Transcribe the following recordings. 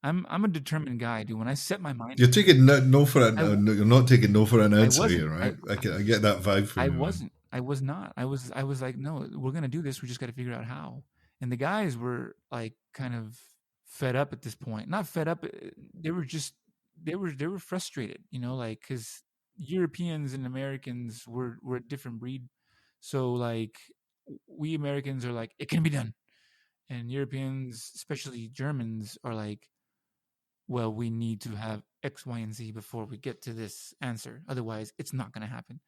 I'm a determined guy, dude. When I set my mind, You're taking no for an. I You're not taking no for an I answer wasn't. here, right? I get that vibe from I you, man. wasn't. I was not. I was like, no, we're gonna do this. We just got to figure out how. And the guys were like, kind of fed up at this point. Not fed up. They were just they were frustrated, like because Europeans and Americans were a different breed. So like we Americans are like, it can be done, and Europeans, especially Germans, are like, well, we need to have X, Y, and Z before we get to this answer. Otherwise, it's not going to happen.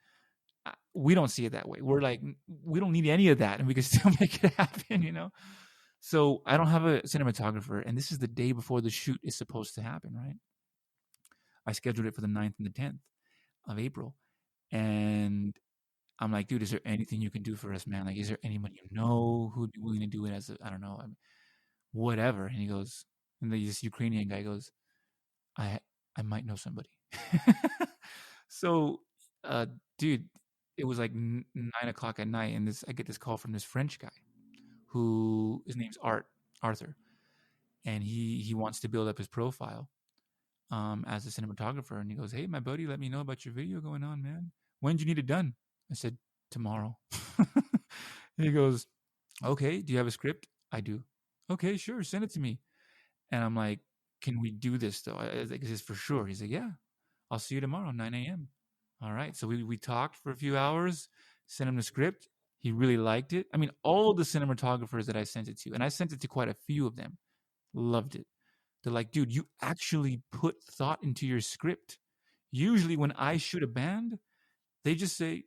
We don't see it that way. We're like, we don't need any of that, and we can still make it happen. So I don't have a cinematographer, and this is the day before the shoot is supposed to happen, right? I scheduled it for the 9th and the 10th of April, and I'm like, dude, is there anything you can do for us, man? Like, is there anyone who would be willing to do it as I don't know, whatever? And he goes, and this Ukrainian guy goes, I might know somebody. So, dude, it was like 9 o'clock at night, and I get this call from this French guy, who his name's Arthur, and he wants to build up his profile as a cinematographer. And he goes, "Hey, my buddy, let me know about your video going on, man. When do you need it done?" I said, "Tomorrow." He goes, "Okay, do you have a script?" I do. "Okay, sure, send it to me." And I'm like, "Can we do this though? Is this for sure?" He's like, "Yeah, I'll see you tomorrow, 9 a.m." All right. So we talked for a few hours, sent him the script. He really liked it. I mean, all the cinematographers that I sent it to, and I sent it to quite a few of them, loved it. They're like, dude, you actually put thought into your script. Usually when I shoot a band, they just say,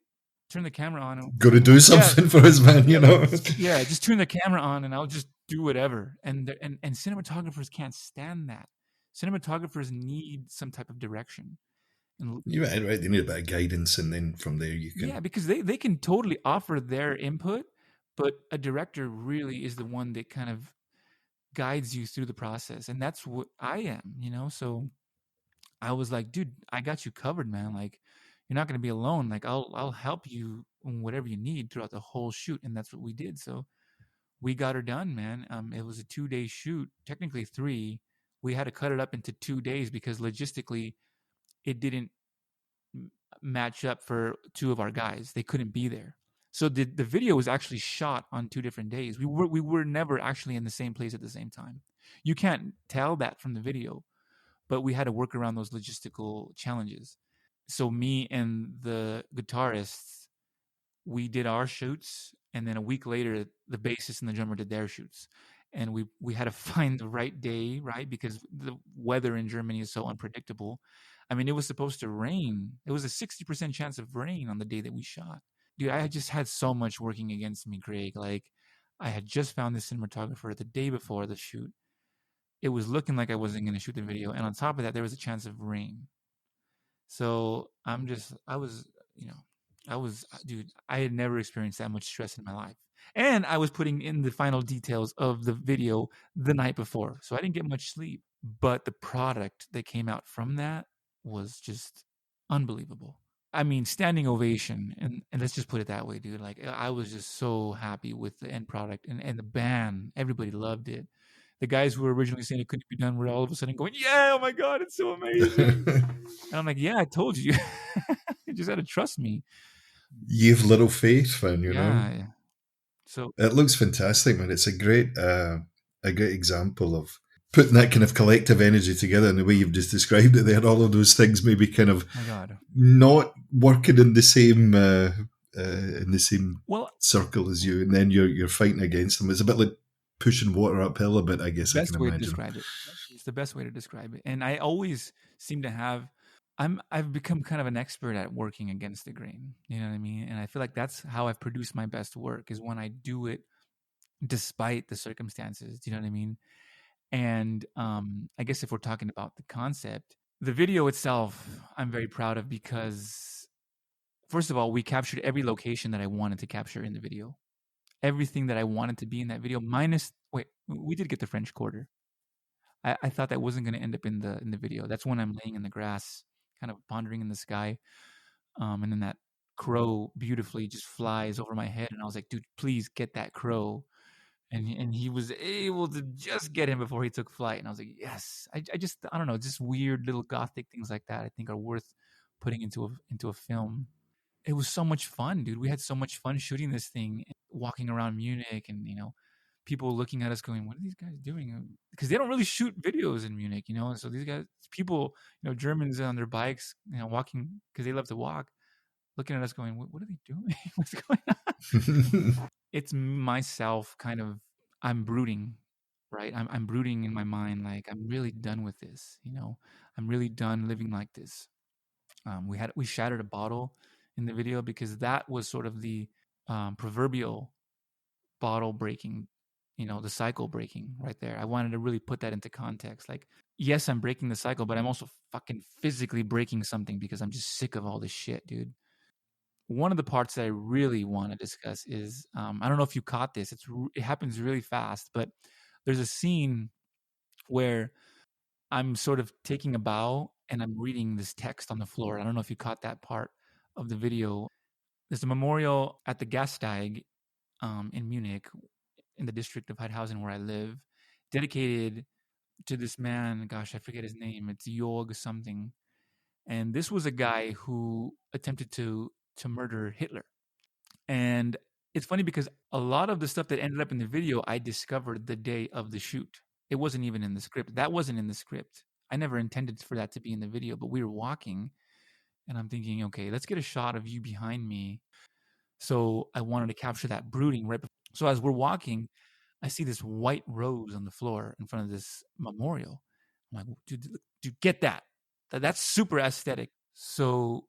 turn the camera on. Got to do something for his man, Yeah, just turn the camera on and I'll just do whatever. And cinematographers can't stand that. Cinematographers need some type of direction. You're right. They need a bit of guidance, and then from there you can. Yeah, because they can totally offer their input, but a director really is the one that kind of guides you through the process, and that's what I am. So I was like, dude, I got you covered, man. Like, you're not going to be alone. Like, I'll help you in whatever you need throughout the whole shoot, and that's what we did. So we got her done, man. It was a 2-day shoot, technically 3. We had to cut it up into 2 days because logistically, it didn't match up for 2 of our guys. They couldn't be there. So the video was actually shot on 2 different days. We were never actually in the same place at the same time. You can't tell that from the video, but we had to work around those logistical challenges. So me and the guitarists, we did our shoots, and then a week later, the bassist and the drummer did their shoots. And we had to find the right day, right? Because the weather in Germany is so unpredictable. I mean, it was supposed to rain. It was a 60% chance of rain on the day that we shot. Dude, I just had so much working against me, Greg. Like, I had just found this cinematographer the day before the shoot. It was looking like I wasn't going to shoot the video. And on top of that, there was a chance of rain. So dude, I had never experienced that much stress in my life. And I was putting in the final details of the video the night before. So I didn't get much sleep. But the product that came out from that was just unbelievable. I mean, standing ovation. And let's just put it that way, dude. Like, I was just so happy with the end product, and the band. Everybody loved it. The guys who were originally saying it couldn't be done were all of a sudden going, "Yeah, oh my God, it's so amazing." And I'm like, "Yeah, I told you." You just had to trust me. You've little faith, man. Yeah. So It looks fantastic, man. It's a great example of putting that kind of collective energy together in the way you've just described it there. All of those things maybe kind of not working in the same circle as you, and then you're fighting against them. It's a bit like pushing water uphill a bit, I guess. I can imagine. To describe it. It's the best way to describe it. And I always seem to have. I've become kind of an expert at working against the grain. You know what I mean? And I feel like that's how I've produced my best work, is when I do it despite the circumstances. Do you know what I mean? And I guess if we're talking about the concept, the video itself, I'm very proud of, because first of all, we captured every location that I wanted to capture in the video. Everything that I wanted to be in that video, we did get the French Quarter. I thought that wasn't going to end up in the video. That's when I'm laying in the grass, kind of pondering in the sky. And then that crow beautifully just flies over my head. And I was like, dude, please get that crow. and he was able to just get him before he took flight. And I was like, yes. I don't know, just weird little gothic things like that I think are worth putting into a film. It was so much fun, dude. We had so much fun shooting this thing, walking around Munich, and people looking at us going, what are these guys doing? Because they don't really shoot videos in Munich, and so these guys, people, Germans on their bikes, walking, because they love to walk, looking at us going, what are they doing? What's going on? It's myself kind of, I'm brooding, right? I'm brooding in my mind, like, I'm really done with this, I'm really done living like this. We shattered a bottle in the video because that was sort of the proverbial bottle breaking, the cycle breaking right there. I wanted to really put that into context. Like, yes, I'm breaking the cycle, but I'm also fucking physically breaking something because I'm just sick of all this shit, dude. One of the parts that I really want to discuss is, I don't know if you caught this. It happens really fast, but there's a scene where I'm sort of taking a bow and I'm reading this text on the floor. I don't know if you caught that part of the video. There's a memorial at the Gasteig in Munich, in the district of Heidhausen where I live, dedicated to this man. Gosh, I forget his name. It's Jorg something. And this was a guy who attempted to murder Hitler. And it's funny because a lot of the stuff that ended up in the video, I discovered the day of the shoot. It wasn't even in the script. That wasn't in the script. I never intended for that to be in the video, but we were walking and I'm thinking, okay, let's get a shot of you behind me. So I wanted to capture that brooding right before. So as we're walking, I see this white rose on the floor in front of this memorial. I'm like, dude, get that. That's super aesthetic. So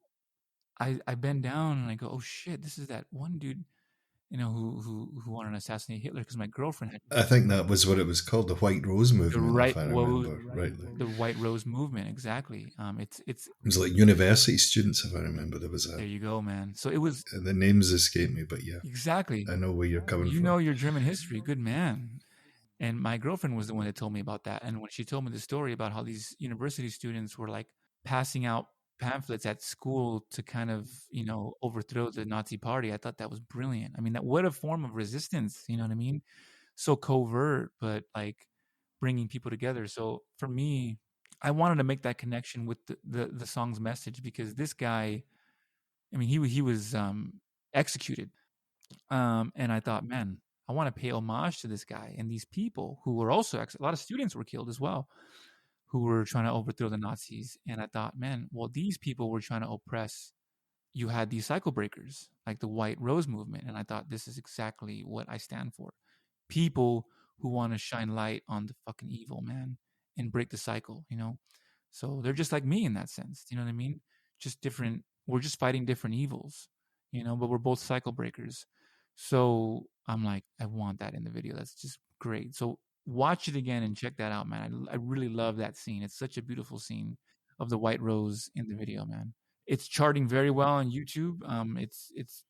I bend down and I go, oh shit, this is that one dude, who wanted to assassinate Hitler, because my girlfriend had I think that was what it was called, the White Rose Movement, if I remember rightly. The White Rose Movement, exactly. It was like university students, if I remember. There was there you go, man. So it was, the names escape me, but yeah, exactly. I know where you're coming from. You know your German history, good man. And my girlfriend was the one that told me about that. And when she told me the story about how these university students were like passing out pamphlets at school to kind of, overthrow the Nazi party, I thought that was brilliant. I mean, what a form of resistance, you know what I mean? So covert, but like bringing people together. So for me, I wanted to make that connection with the song's message, because this guy, I mean, he was executed. And I thought, man, I want to pay homage to this guy and these people who were also, a lot of students were killed as well, who were trying to overthrow the Nazis. And I thought, man, well, these people were trying to oppress. You had these cycle breakers, like the White Rose Movement. And I thought, this is exactly what I stand for. People who want to shine light on the fucking evil, man, and break the cycle, So they're just like me in that sense. You know what I mean? Just different. We're just fighting different evils, but we're both cycle breakers. So I'm like, I want that in the video. That's just great. So watch it again and check that out, man. I really love that scene. It's such a beautiful scene of the White Rose in the video, man. It's charting very well on YouTube. It's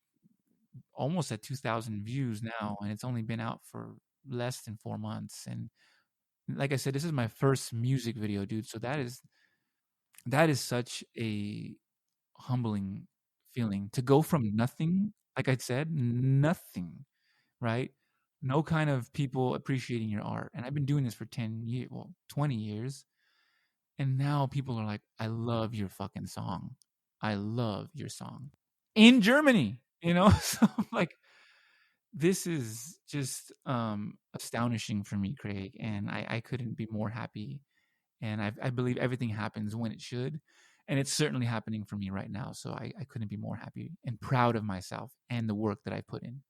almost at 2,000 views now, and it's only been out for less than 4 months. And like I said, this is my first music video, dude. So that is such a humbling feeling to go from nothing, like I said, nothing, right? No kind of people appreciating your art. And I've been doing this for 10 years, well, 20 years. And now people are like, I love your fucking song. I love your song in Germany, So I'm like, this is just astonishing for me, Craig. And I couldn't be more happy. And I believe everything happens when it should. And it's certainly happening for me right now. So I couldn't be more happy and proud of myself and the work that I put in.